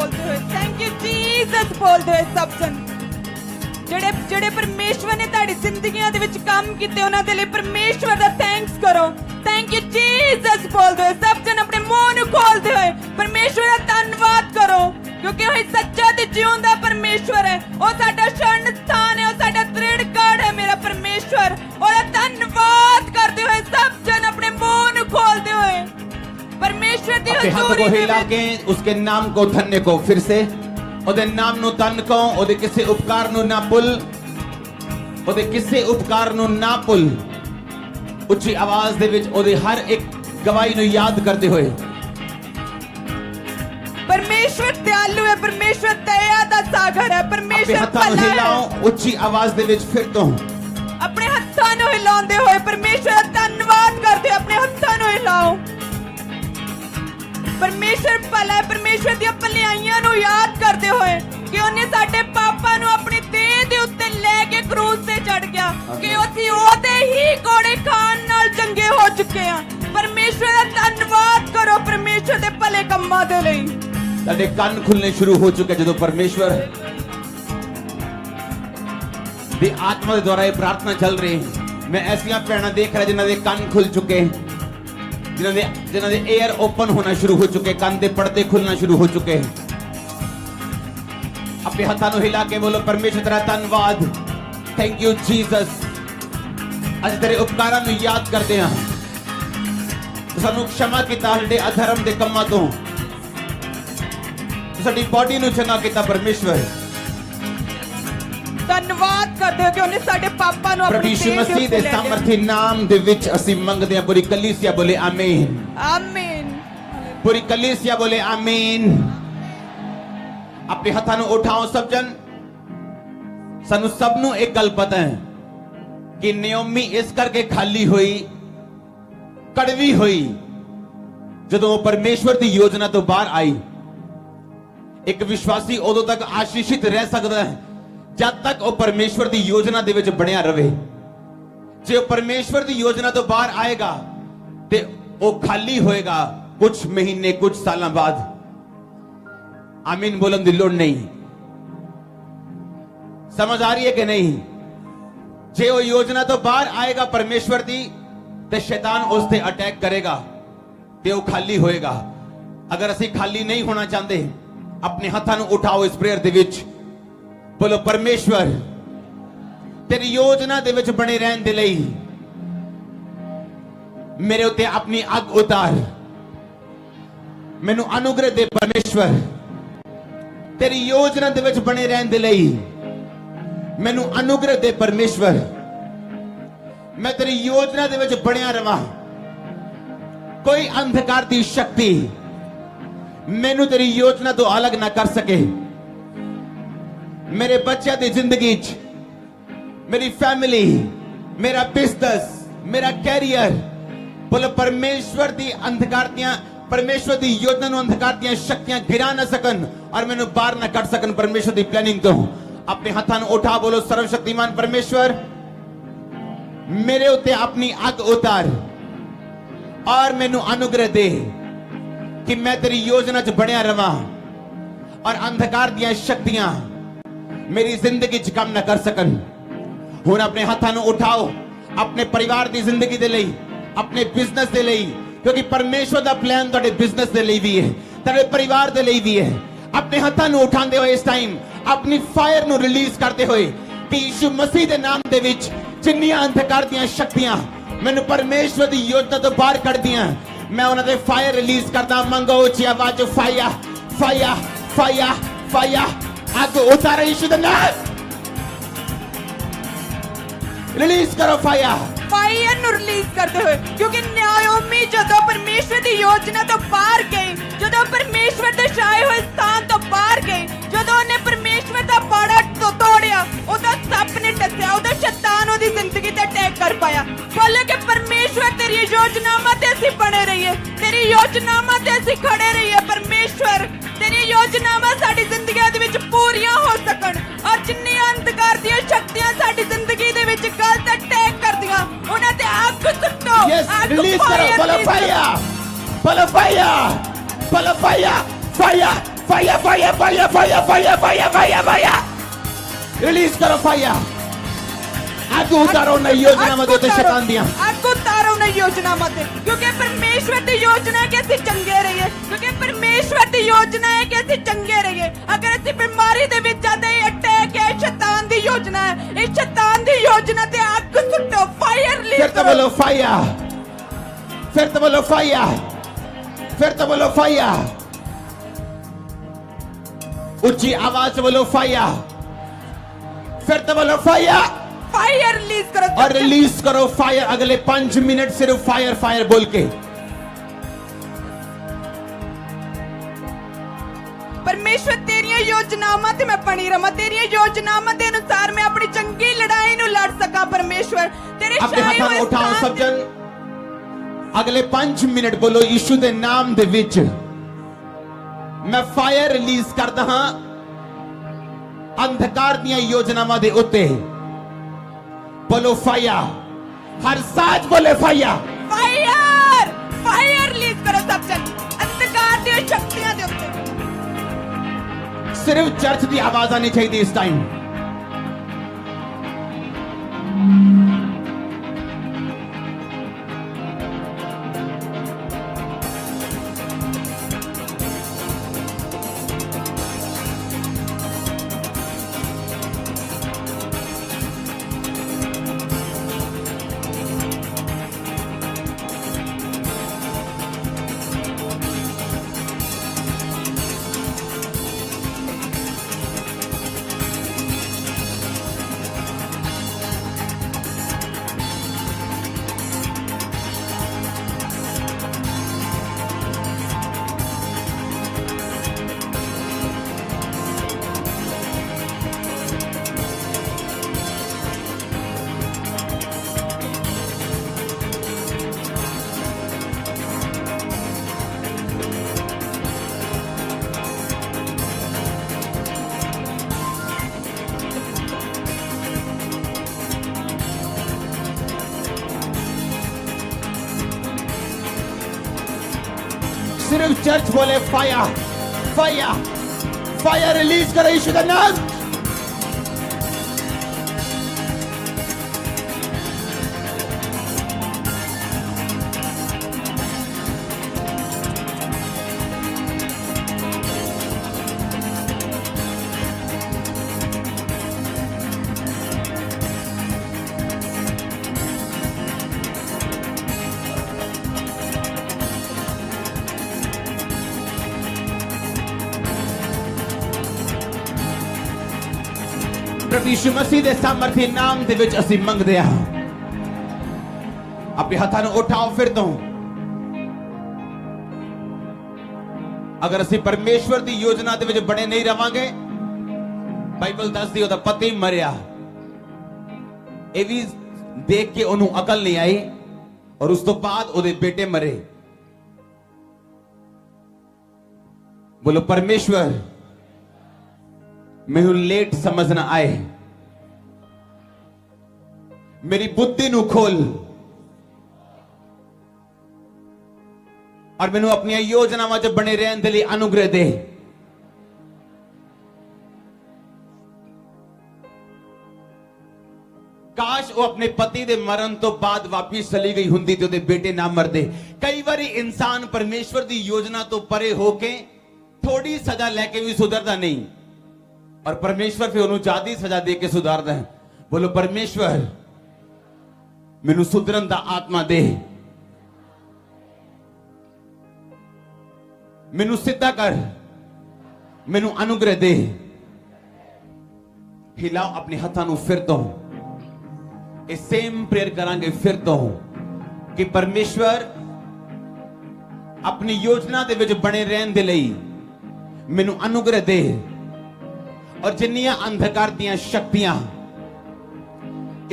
बोलते हुए thank you Jesus बोलते हुए सब जन ਜਿਹੜੇ ਜਿਹੜੇ ਪਰਮੇਸ਼ਵਰ ਨੇ ਤੁਹਾਡੀ ਜ਼ਿੰਦਗੀਆਂ ਦੇ ਵਿੱਚ ਕੰਮ ਕੀਤੇ ਉਹਨਾਂ ਦੇ ਲਈ ਪਰਮੇਸ਼ਵਰ ਦਾ ਥੈਂਕਸ ਕਰੋ ਥੈਂਕ ਯੂ ਜੀਸਸ ਬੋਲਦੇ ਹੋਏ ਸਭ ਜਨ ਆਪਣੇ ਮੂੰਹ ਨੂੰ ਖੋਲਦੇ ਹੋਏ ਪਰਮੇਸ਼ਵਰ ਦਾ ਧੰਨਵਾਦ ਕਰੋ ਕਿਉਂਕਿ ਉਹ ਸੱਚਾ ਤੇ ਜਿਉਂਦਾ ਪਰਮੇਸ਼ਵਰ ਹੈ ਉਹ ਸਾਡਾ ਸ਼ਰਨ ਸਥਾਨ ਹੈ ਉਹ ਸਾਡਾ ਦ੍ਰਿੜ ਗੜ੍ਹ ਹੈ ਮੇਰਾ ਪਰਮੇਸ਼ਵਰ ਉਹਦਾ ਧੰਨਵਾਦ ਕਰਦੇ ਹੋਏ ਸਭ ਜਨ ਆਪਣੇ ਮੂੰਹ ਨੂੰ ਖੋਲਦੇ ਹੋਏ परमेश्वर दी हजूरी को हिला के उसके नाम को धन्य को फिर से ओदे नाम नु धन को ओदे किसी उपकार नु ना भुल ओदे किसी उपकार नु ना भुल उच्ची आवाज दे विच ओदे हर एक गवाही नु याद करते हुए परमेश्वर दयालु है परमेश्वर दया दा सागर है परमेश्वर भला है उच्ची आवाज दे विच फिर तो अपने हत्थां नु हिलाउंदे होए परमेश्वर दा धन्नवाद करदे अपने हत्थां नु हिलाओ परमेश्वर भला है परमेश्वर दी भलाइयां नु याद करते हुए कि उन्हें साडे पापां नु अपनी देह दे उत्ते लेके क्रूस ते चढ़ गया कि असीं ओदे ही कोड़े खान नाल चंगे हो चुके हां परमेश्वर दा धन्नवाद करो परमेश्वर दे भले कम्मां दे लई साडे ਕੰਨ खुलने शुरू हो चुके ਜਦੋਂ परमेश्वर ਦੀ ਆਤਮਾ ਦੇ ਦੁਆਰਾ ਇਹ ਪ੍ਰਾਰਥਨਾ ਚੱਲ ਰਹੀ ਮੈਂ ਐਸੀਆਂ ਭੈਣਾਂ ਦੇਖ ਰਿਹਾ ਜਿਨ੍ਹਾਂ ਦੇ ਕੰਨ ਖੁੱਲ ਚੁੱਕੇ जिन्हों दे एयर ओपन होना शुरू हो चुके कान दे पर्दे खुलना शुरू हो चुके अपने हाथों को हिला के बोलो परमेश्वर तेरा धन्यवाद थैंक यू जीसस अज तेरे उपकारां नूं याद करदे हां सानू क्षमा कीता साडे अधर्म दे कम्मां तों साडी बॉडी नूं चंगा कीता परमेश्वर धन्यवाद करदे हो कि उन्हें साडे पापां नूं अपनी यीशु मसीह दे सामर्थी नाम दे विच ਅਸੀਂ ਮੰਗਦੇ ਹਾਂ पूरी कलीसिया बोले आमीन आमीन पूरी कलीसिया बोले आमीन अपने हत्थां ਨੂੰ उठाओ सब जन ਸਾਨੂੰ ਸਭ ਨੂੰ ਇੱਕ ਗੱਲ ਪਤਾ ਹੈ ਕਿ ਨਿਯੋਮੀ ਇਸ ਕਰਕੇ ਖਾਲੀ ਹੋਈ ਕੜਵੀ ਹੋਈ ਜਦੋਂ ਉਹ ਪਰਮੇਸ਼ਵਰ ਦੀ ਯੋਜਨਾ ਤੋਂ ਬਾਹਰ ਆਈ ਇੱਕ ਵਿਸ਼ਵਾਸੀ ਉਦੋਂ ਤੱਕ ਆਸ਼ੀਸ਼ਿਤ ਰਹਿ ਸਕਦਾ ਹੈ जब तक वो परमेश्वर की योजना दे विच बनिया रहे जे परमेश्वर की योजना तो बाहर आएगा ते वो खाली होएगा कुछ महीने कुछ सालों बाद आमीन बोलन दी लोड़ नहीं समझ आ रही है कि नहीं जे वो योजना तो बाहर आएगा परमेश्वर की ते शैतान उस ते अटैक करेगा ते वो खाली होएगा अगर असी खाली नहीं होना चाहते अपने हाथों को उठाओ इस प्रेयर दे विच बोलो परमेश्वर तेरी योजना दे विच बने रहन दे लई मेरे उत्ते अपनी अग उतार मैनू अनुग्रह दे परमेश्वर तेरी योजना दे विच बने रहन दे लई मैनू अनुग्रह दे परमेश्वर मैं तेरी योजना दे विच बनिया रवां कोई अंधकार दी शक्ति मैनू तेरी योजना तो अलग ना कर सके मेरे बच्चों की जिंदगी मेरी फैमिली मेरा बिजनेस मेरा कैरियर बोलो परमेश्वर की अंधकार परमेश्वर की योजना नु अंधकार दी शक्तियां गिरा ना सकन और मैनू बाहर ना कट सकन परमेश्वर की प्लानिंग तो अपने हाथों को उठा बोलो सर्वशक्तिमान परमेश्वर मेरे उत्ते अपनी अग उतार और मैनू अनुग्रह दे कि मैं तेरी योजना च बनिया रवां और अंधकार दी शक्तियां मेरी जिंदगी च काम ना कर सकन हुण अपने हाथों को उठाओ अपने परिवार की जिंदगी दे लई अपने बिजनेस दे लई क्योंकि परमेश्वर दा प्लान तुहाडे बिजनेस दे लई भी है तुहाडे परिवार दे लई भी है अपने हाथों को उठांदे होए इस टाइम अपनी फायर नु रिलीज करते हुए कि यीशु मसीह दे नाम दे विच जिन्नियां अंधकार दी शक्तियां मैनू परमेश्वर दी योजना तो बाहर कढदियां मैं उन्हां दे फायर रिलीज करदा मंगो उच्ची आवाज फायर फायर फायर फायर आग उतारो यीशु दे नाम रिलीज करो फायर नु रिलीज करते हुए क्योंकि नाओमी जदों परमेश्वर की योजना तो बाहर गई जदों परमेश्वर दे छाए हुए स्थान तो बाहर गई जदों ने परमेश्वर दा बाड़ा तो तोड़िया ओदा सप ने टस्या ओदा शैतान ओदी जिंदगी ते अटैक कर पाया बोले कि परमेश्वर तेरी योजना ते असीं बने रहिए तेरी योजना ते असीं खड़े रहिए परमेश्वर तेरी योजना साडी जिंदगी दे विच पूरीआं हो सकण और जिन्नी अंधकार दी शक्तियां साडी जिंदगी दे विच गलत अटैक करदियां उन्हां ते आग सुट्टो रिलीज करो बोलो fire fire fire fire fire fire fire fire fire fire fire fire release करो फायर अग उतारो न योजनामध्ये ते शैतान दिया अग उतारो न योजनामध्ये क्योंकि परमेश्वर दी योजना है कि ਅਸੀਂ ਚੰਗੇ ਰਹੀਏ क्योंकि परमेश्वर दी योजना है कि ਅਸੀਂ ਚੰਗੇ ਰਹੀਏ अगर ਅਸੀਂ ਬਿਮਾਰੀ ਦੇ ਵਿੱਚ ਜਾਂਦੇ ਅਟੈਕ ਹੈ शैतान दी योजना है इस शैतान दी योजना ते अग सुट्टो फायर रिलीज फिर तो बोलो फायर फिर तो बोलो फायर फिर तो बोलो फायर ऊंची आवाज से बोलो फायर फिर तो बोलो फायर फायर रिलीज करो और रिलीज करो फायर अगले 5 मिनट सिर्फ फायर फायर बोल के परमेश्वर तेरिया योजनावां ते मैं बनी रहा तेरिया योजनावां के अनुसार मैं अपनी चंगी लड़ाई नु लड़ सका परमेश्वर तेरे अपने हाथों में उठाओ सब जन अगले 5 मिनट बोलो यीशु दे नाम दे विच मैं फायर रिलीज करदा हां अंधकार दियां योजनावां दे उत्ते बोलो फायर हर साज बोले फायर फायर फायर रिलीज करो सब जन अंधकार दी शक्तियां दे उत्ते सिर्फ चर्च की आवाज आनी चाहिए इस टाइम सिर्फ चर्च बोले फायर फायर फायर रिलीज करो यीशु का नाम प्रभु यीशु मसीह दे सामर्थ्य नाम दे विच ਅਸੀਂ ਮੰਗਦੇ ਹਾਂ अपने हत्थां ਨੂੰ उठाओ फिर तो अगर ਅਸੀਂ परमेश्वर ਦੀ योजना ਦੇ ਵਿੱਚ ਬਣੇ ਨਹੀਂ ਰਵਾਂਗੇ ਬਾਈਬਲ ਦੱਸਦੀ ਉਹਦਾ ਪਤੀ ਮਰਿਆ ਇਹ ਵੀ ਦੇਖ ਕੇ ਉਹਨੂੰ ਅਕਲ ਨਹੀਂ ਆਈ और उस तो बाद ਉਹਦੇ बेटे मरे बोलो परमेश्वर मैनू लेट समझ ना आए मेरी बुद्धि नू खोल और मैनू अपनी योजनावां च बने रहने के लिए अनुग्रह दे काश वो अपने पति दे मरण तो बाद वापिस चली गई हुंदी ते ओदे बेटे ना मरदे कई बारी इंसान परमेश्वर दी योजना तो परे होके थोड़ी सजा लेके भी सुधरदा नहीं और परमेश्वर फिर उन्होंने ज्यादा सजा दे के सुधारदा है बोलो परमेश्वर मैनू सुधरन दा आत्मा दे मैनू सीधा कर मैनू अनुग्रह दे हिलाओ अपने हाथों नू फिर तो सेम प्रेयर करांगे फिर तो कि परमेश्वर अपनी योजना दे विच बने रहन दे लई मैनू अनुग्रह दे और जिन्नियां अंधकार दियां शक्तियां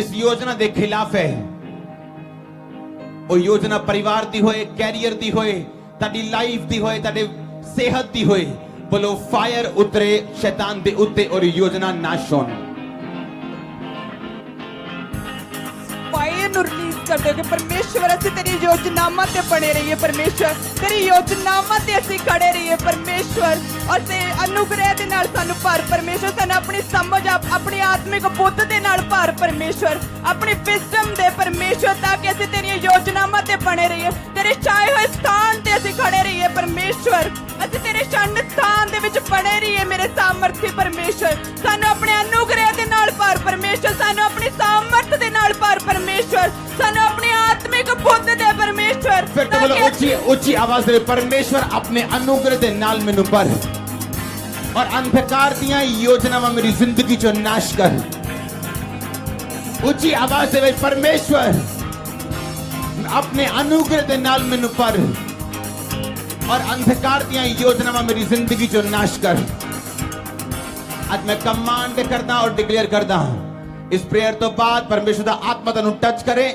इस योजना दे खिलाफ है वो योजना परिवार दी होए कैरियर दी होए ताडी लाइफ दी होए ताडे सेहत दी होए बोलो फायर उतरे शैतान दे उत्ते और योजना नाश होन फायर नु रिलीज करते हो कि परमेश्वर ਅਸੀਂ ਤੇਰੀ ਯੋਜਨਾਵਾਂ ਤੇ ਬਣੇ ਰਹੀਏ परमेश्वर ਤੇਰੀ ਯੋਜਨਾਵਾਂ ਤੇ ਅਸੀਂ ਖੜੇ ਰਹੀਏ परमेश्वर ਔਰ ਤੇ ਅਨੁਗ੍ਰਹਿ ਦੇ ਨਾਲ ਸਾਨੂੰ ਭਰ परमेश्वर ਸਾਨੂੰ ਆਪਣੀ ਸਮਝ ਆਪਣੀ ਆਤਮਿਕ ਬੁੱਧ ਦੇ ਨਾਲ ਭਰ परमेश्वर ਆਪਣੀ ਵਿਜ਼ਡਮ ਦੇ परमेश्वर ਤਾਂ ਕਿ ਅਸੀਂ ਤੇਰੀਆਂ ਯੋਜਨਾਵਾਂ ਤੇ ਬਣੇ ਰਹੀਏ ਤੇਰੇ ਛਾਏ ਹੋਏ ਸਥਾਨ ਤੇ ਅਸੀਂ ਖੜੇ ਰਹੀਏ परमेश्वर ਅਸੀਂ ਤੇਰੇ ਸ਼ਾਨ ਸਥਾਨ ਦੇ ਵਿੱਚ ਬਣੇ ਰਹੀਏ ਮੇਰੇ ਸਾਮਰਥੀ परमेश्वर ਸਾਨੂੰ ਆਪਣੇ ਅਨੁਗ੍ਰਹਿ ਦੇ ਨਾਲ ਭਰ परमेश्वर ਸਾਨੂੰ ਆਪਣੀ ਸਾਮਰਥ ਦੇ ਨਾਲ ਭਰ परमेश्वर ਸਾਨੂੰ ਆਪਣੀ ਆਤਮਿਕ ਬੁੱਧ ਦੇ परमेश्वर फिर तो बोलो ऊंची ऊंची आवाज से परमेश्वर अपने अनुग्रह दे नाल मैनू पर और अंधकार दियां योजनावां मेरी जिंदगी चो नाश कर ऊंची आवाज से भाई परमेश्वर अपने अनुग्रह दे नाल मैनू पर और अंधकार दियां योजनावां मेरी जिंदगी चो नाश कर आज मैं कमांड करदा और डिक्लेयर करदा इस प्रेयर तो बाद परमेश्वर दा आत्मा तैनूं टच करे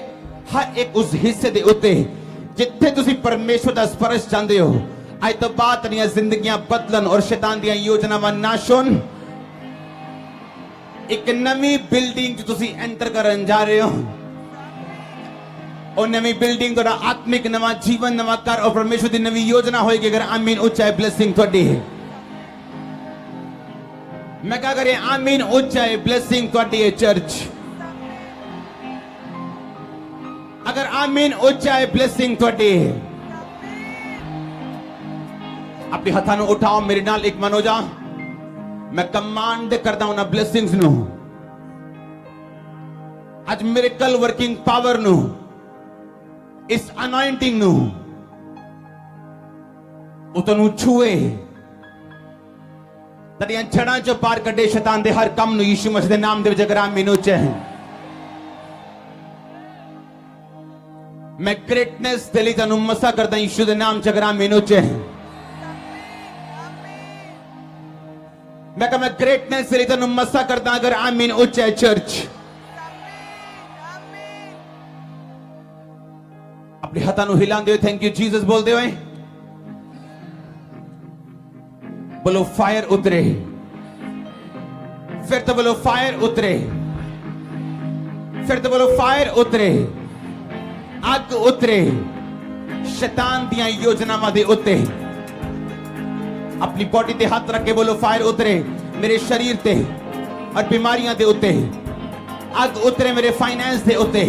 हर एक उस हिस्से दे उत्ते जिथे तुसी परमेश्वर दा स्पर्श चाहते हो आज तो बाद तेरियां जिंदगियां बदलन और शैतान दियां योजनावां नाश होन एक नवी बिल्डिंग जो तुसी एंटर करन जा रहे हो और नवी बिल्डिंग थोड़ा आत्मिक नवा जीवन नवा कर और परमेश्वर दी नवी योजना होएगी अगर आमीन ऊंचा ब्लेसिंग थोड़ी है मैं क्या करें आमीन ऊंचा ब्लेसिंग थोड़ी है चर्च अगर आमीन ऊंचा ब्लेसिंग थोड़ी है अपने हाथों को उठाओ मेरे नाल एक मन हो जा मैं कमांड करता हूं ना ब्लेसिंग्स नु आज मिरेकल वर्किंग पावर नु इस अनॉइंटिंग नु उतनु छुए तड़ियां छड़ा चो पार कटे शैतान दे हर काम नु यीशु मसीह दे नाम दे विच अगर आमीन ऊंचा है मैं ग्रेटनेस दे लई तैनूं मसा करदा यीशु दे नाम च अगर आमीन ऊंचा है मैं कहा मैं ग्रेटनेस से तैनूं मसा करदा अगर आमीन ऊंचा है चर्च अपने हाथों को हिलाते हुए थैंक यू जीसस बोलते हुए बोलो फायर उतरे फिर तो बोलो फायर उतरे फिर तो बोलो फायर उतरे अग उतरे शैतान दियां योजनावां दे उत्ते अपनी बॉडी ते हाथ रख के बोलो फायर उतरे मेरे शरीर ते और बीमारियां दे उत्ते अग उतरे मेरे फाइनेंस दे उत्ते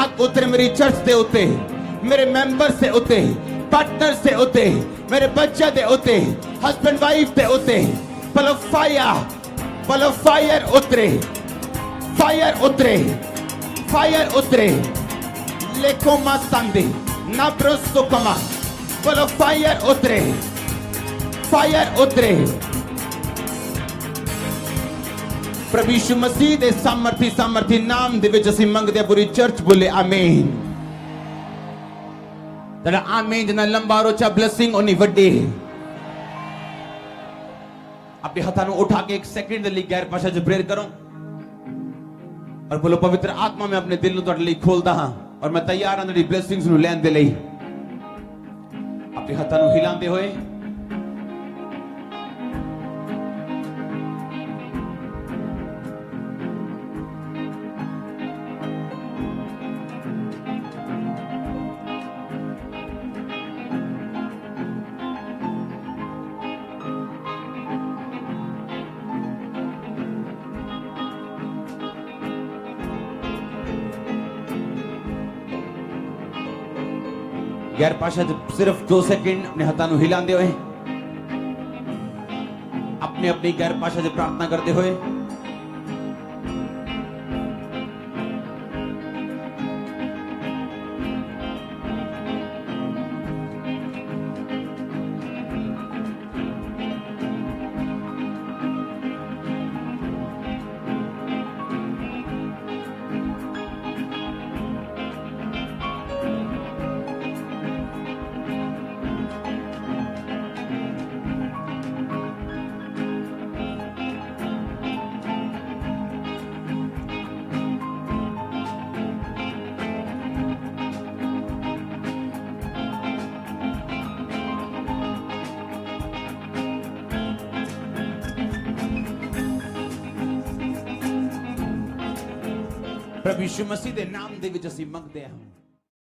अग उतरे मेरी चर्च दे उत्ते मेरे मेंबर्स दे उत्ते पार्टनर्स दे उत्ते मेरे बच्चे दे उत्ते हस्बैंड वाइफ दे उत्ते बोलो फायर उतरे फायर उतरे फायर उतरे लेको मा संदे ना ब्रोस्तो कमा बोलो फायर उतरे प्रभु यीशु मसीह दे सामर्थी नाम दे विच ਅਸੀਂ ਮੰਗਦੇ ਪੂਰੀ ਚਰਚ ਬੋਲੇ ਆਮੀਨ ਤੇਰਾ ਆਮੀਨ ਜਿੰਨਾ ਲੰਬਾ ਰੋਚਾ ਬਲੇਸਿੰਗ ਉਨੀ ਵੱਡੀ अपने हाथों को उठा के एक सेकंड के लिए गैर भाषा च प्रेयर करो और बोलो पवित्र आत्मा में अपने दिल को लिए खोलता हाँ और मैं तैयार हाँ तेरी ब्लेसिंग्स नु लैन दे लई अपने हाथों को हिलाते हुए गैर भाषा सिर्फ 2 सेकंड अपने हाथों को हिलाते हुए अपने अपनी गैर भाषा से प्रार्थना करते हुए ਪ੍ਰਭੂ ਯਿਸੂ ਮਸੀਹ ਦੇ ਨਾਮ ਦੇ ਵਿੱਚ ਅਸੀਂ ਮੰਗਦੇ ਹਾਂ